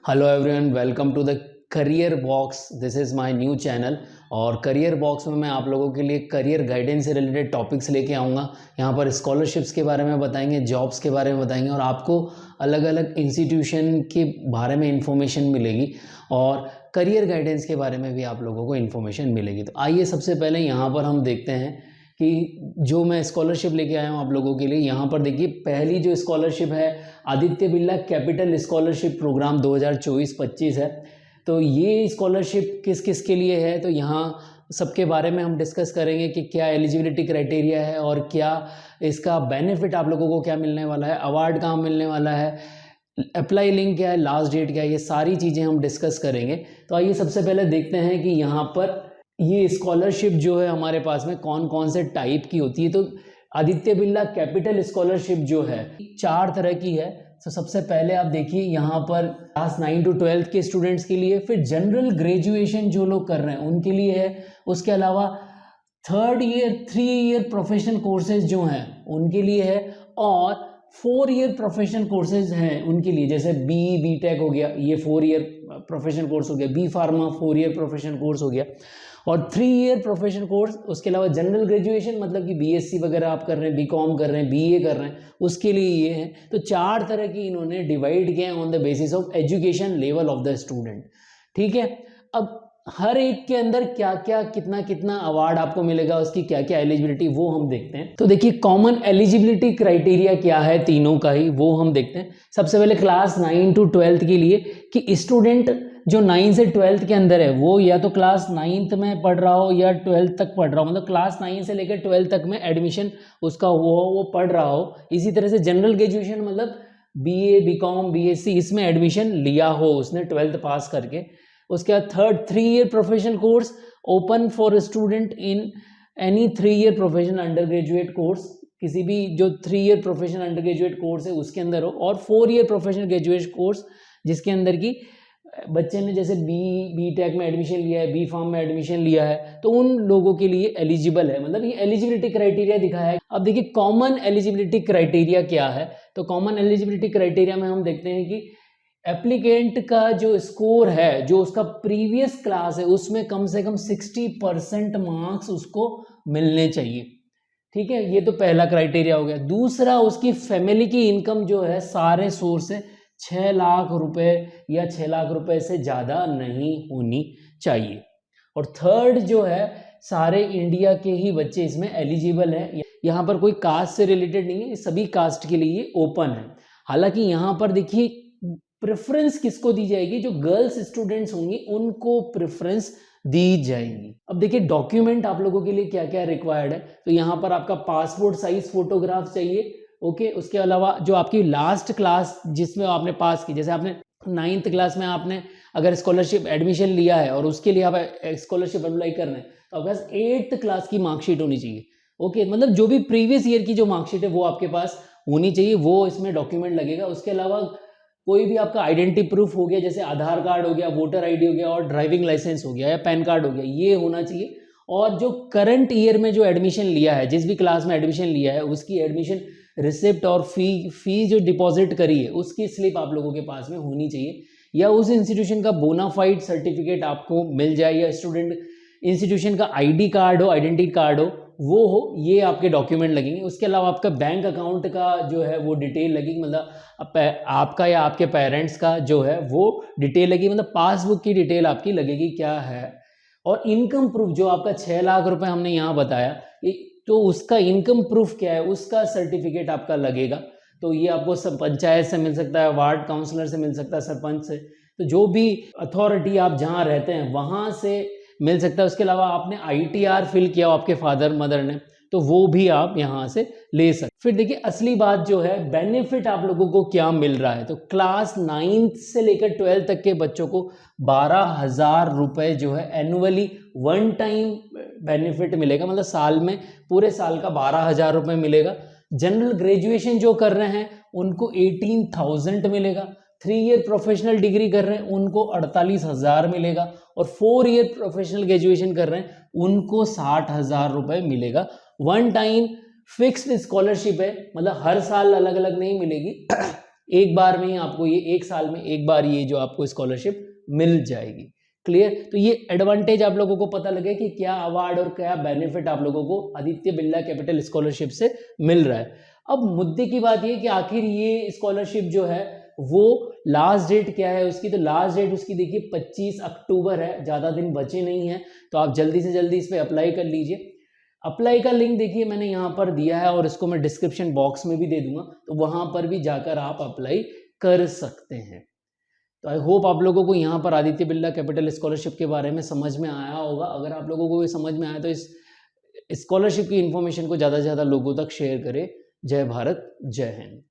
Hello everyone, welcome to the career box. This is my new channel. और career box में मैं आप लोगों के लिए करियर गाइडेंस से रिलेटेड टॉपिक्स लेके आऊँगा। यहाँ पर स्कॉलरशिप्स के बारे में बताएंगे, जॉब्स के बारे में बताएंगे और आपको अलग अलग इंस्टीट्यूशन के बारे में इंफॉर्मेशन मिलेगी और करियर गाइडेंस के बारे में भी आप लोगों को इन्फॉर्मेशन मिलेगी। तो आइए सबसे पहले यहाँ पर हम देखते हैं कि जो मैं स्कॉलरशिप लेके आया हूँ आप लोगों के लिए। यहाँ पर देखिए, पहली जो स्कॉलरशिप है Aditya Birla Capital scholarship programme 2024-25 है। तो ये स्कॉलरशिप किस किस के लिए है, तो यहाँ सबके बारे में हम डिस्कस करेंगे कि क्या एलिजिबिलिटी क्राइटेरिया है और क्या इसका बेनिफिट आप लोगों को क्या मिलने वाला है, अवार्ड कहाँ मिलने वाला है, अप्लाई लिंक क्या है, लास्ट डेट क्या है, ये सारी चीज़ें हम डिस्कस करेंगे। तो आइए सबसे पहले देखते हैं कि यहाँ पर ये स्कॉलरशिप जो है हमारे पास में कौन कौन से टाइप की होती है। तो आदित्य बिरला कैपिटल स्कॉलरशिप जो है 4 तरह की है। तो सबसे पहले आप देखिए यहाँ पर क्लास 9 to 12 के स्टूडेंट्स के लिए, फिर जनरल ग्रेजुएशन जो लोग कर रहे हैं उनके लिए है। उसके अलावा 3rd year 3 year professional courses जो हैं उनके लिए है और 4 ईयर प्रोफेशनल कोर्सेज हैं उनके लिए, जैसे बी टेक हो गया, ये 4 ईयर प्रोफेशनल कोर्स हो गया, B pharma 4 year professional course हो गया और 3 ईयर प्रोफेशनल कोर्स। उसके अलावा जनरल ग्रेजुएशन मतलब कि बीएससी वगैरह आप कर रहे हैं, बीकॉम कर रहे हैं, बीए कर रहे हैं, उसके लिए ये है। तो 4 तरह की इन्होंने डिवाइड किया on the basis of education level of the student. ठीक है, अब हर एक के अंदर क्या क्या कितना कितना अवार्ड आपको मिलेगा, उसकी क्या क्या एलिजिबिलिटी, वो हम देखते हैं। तो देखिए, कॉमन एलिजिबिलिटी क्राइटेरिया क्या है तीनों का ही, वो हम देखते हैं। सबसे पहले क्लास 9 to 12 के लिए कि स्टूडेंट जो 9 से 12 के अंदर है वो या तो क्लास 9th में पढ़ रहा हो या 12th तक पढ़ रहा हो, मतलब क्लास 9 से लेकर 12 तक में एडमिशन उसका वो पढ़ रहा हो। इसी तरह से जनरल ग्रेजुएशन मतलब बीए बीकॉम बीएससी इसमें एडमिशन लिया हो उसने 12th पास करके। उसके बाद 3 year professional course open for student in any 3 year professional under graduate course, किसी भी जो 3 year professional under graduate course है उसके अंदर हो, और 4 ईयर प्रोफेशनल ग्रेजुएट कोर्स जिसके अंदर की बच्चे ने जैसे बी टेक में एडमिशन लिया है, बी फार्म में एडमिशन लिया है, तो उन लोगों के लिए एलिजिबल है। मतलब ये एलिजिबिलिटी क्राइटेरिया दिखाया है। अब देखिए कॉमन एलिजिबिलिटी क्राइटेरिया क्या है। तो कॉमन एलिजिबिलिटी क्राइटेरिया में हम देखते हैं कि एप्लीकेंट का जो स्कोर है, जो उसका प्रीवियस क्लास है उसमें कम से कम 60% मार्क्स उसको मिलने चाहिए। ठीक है, ये तो पहला क्राइटेरिया हो गया। दूसरा, उसकी फैमिली की इनकम जो है सारे सोर्स से 6 लाख रुपए या 6 लाख रुपए से ज़्यादा नहीं होनी चाहिए। और थर्ड जो है, सारे इंडिया के ही बच्चे इसमें एलिजिबल हैं। यहाँ पर कोई कास्ट से रिलेटेड नहीं है, सभी कास्ट के लिए ओपन है। हालांकि यहाँ पर देखिए प्रेफरेंस किसको दी जाएगी, जो गर्ल्स स्टूडेंट्स होंगी उनको प्रेफरेंस दी जाएगी। अब देखिए डॉक्यूमेंट आप लोगों के लिए क्या क्या रिक्वायर्ड है। तो यहाँ पर आपका पासपोर्ट साइज फोटोग्राफ चाहिए। ओके, उसके अलावा जो आपकी लास्ट क्लास जिसमें आपने पास की, जैसे आपने 9th क्लास में आपने अगर स्कॉलरशिप एडमिशन लिया है और उसके लिए आप स्कॉलरशिप अप्लाई कर रहे हैं, तो आपके पास 8th क्लास की मार्कशीट होनी चाहिए। ओके, मतलब जो भी प्रीवियस ईयर की जो मार्कशीट है वो आपके पास होनी चाहिए, वो इसमें डॉक्यूमेंट लगेगा। उसके अलावा कोई भी आपका आइडेंटिटी प्रूफ हो गया, जैसे आधार कार्ड हो गया, वोटर आईडी हो गया और ड्राइविंग लाइसेंस हो गया या पैन कार्ड हो गया, ये होना चाहिए। और जो करंट ईयर में जो एडमिशन लिया है, जिस भी क्लास में एडमिशन लिया है, उसकी एडमिशन रिसिप्ट और फी जो डिपॉजिट करी है उसकी स्लिप आप लोगों के पास में होनी चाहिए, या उस इंस्टीट्यूशन का बोनाफाइड सर्टिफिकेट आपको मिल जाए, या स्टूडेंट इंस्टीट्यूशन का आईडी कार्ड हो, आइडेंटिटी कार्ड हो, वो हो, ये आपके डॉक्यूमेंट लगेंगे। उसके अलावा आपका बैंक अकाउंट का जो है वो डिटेल लगेगी, मतलब आपका या आपके पेरेंट्स का जो है वो डिटेल लगेगी, मतलब पासबुक की डिटेल आपकी लगेगी क्या है। और इनकम प्रूफ जो आपका 6 लाख रुपए हमने यहाँ बताया, तो उसका इनकम प्रूफ क्या है, उसका सर्टिफिकेट आपका लगेगा। तो ये आपको सब पंचायत से मिल सकता है, वार्ड काउंसलर से मिल सकता है, सरपंच से, तो जो भी अथॉरिटी आप जहाँ रहते हैं वहाँ से मिल सकता है। उसके अलावा आपने ITR फिल किया हो आपके फादर मदर ने, तो वो भी आप यहाँ से ले सकते। फिर देखिए असली बात जो है, बेनिफिट आप लोगों को क्या मिल रहा है। तो क्लास 9th से लेकर 12th तक के बच्चों को 12,000 रुपए जो है एनुअली वन टाइम बेनिफिट मिलेगा, मतलब साल में पूरे साल का 12,000 रुपए मिलेगा। जनरल ग्रेजुएशन जो कर रहे हैं उनको 18,000 मिलेगा। 3 ईयर प्रोफेशनल डिग्री कर रहे हैं उनको 48,000 मिलेगा, और 4 ईयर प्रोफेशनल ग्रेजुएशन कर रहे हैं उनको 60,000 रुपए मिलेगा। वन टाइम फिक्स्ड स्कॉलरशिप है, मतलब हर साल अलग अलग नहीं मिलेगी। एक बार में ही आपको ये 1 साल में एक बार ये जो आपको स्कॉलरशिप मिल जाएगी। क्लियर? तो ये एडवांटेज आप लोगों को पता लगे कि क्या अवार्ड और क्या बेनिफिट आप लोगों को आदित्य बिरला कैपिटल स्कॉलरशिप से मिल रहा है। अब मुद्दे की बात ये कि आखिर ये स्कॉलरशिप जो है वो लास्ट डेट क्या है उसकी, तो लास्ट डेट उसकी देखिए 25 अक्टूबर है, ज़्यादा दिन बचे नहीं हैं, तो आप जल्दी से जल्दी इस पर अप्लाई कर लीजिए। अप्लाई का लिंक देखिए मैंने यहाँ पर दिया है और इसको मैं डिस्क्रिप्शन बॉक्स में भी दे दूंगा, तो वहाँ पर भी जाकर आप अप्लाई कर सकते हैं। तो आई होप आप लोगों को यहाँ पर आदित्य बिरला कैपिटल स्कॉलरशिप के बारे में समझ में आया होगा। अगर आप लोगों को ये समझ में आया तो इस स्कॉलरशिप की इन्फॉर्मेशन को ज़्यादा से ज़्यादा लोगों तक शेयर करें। जय भारत, जय हिंद।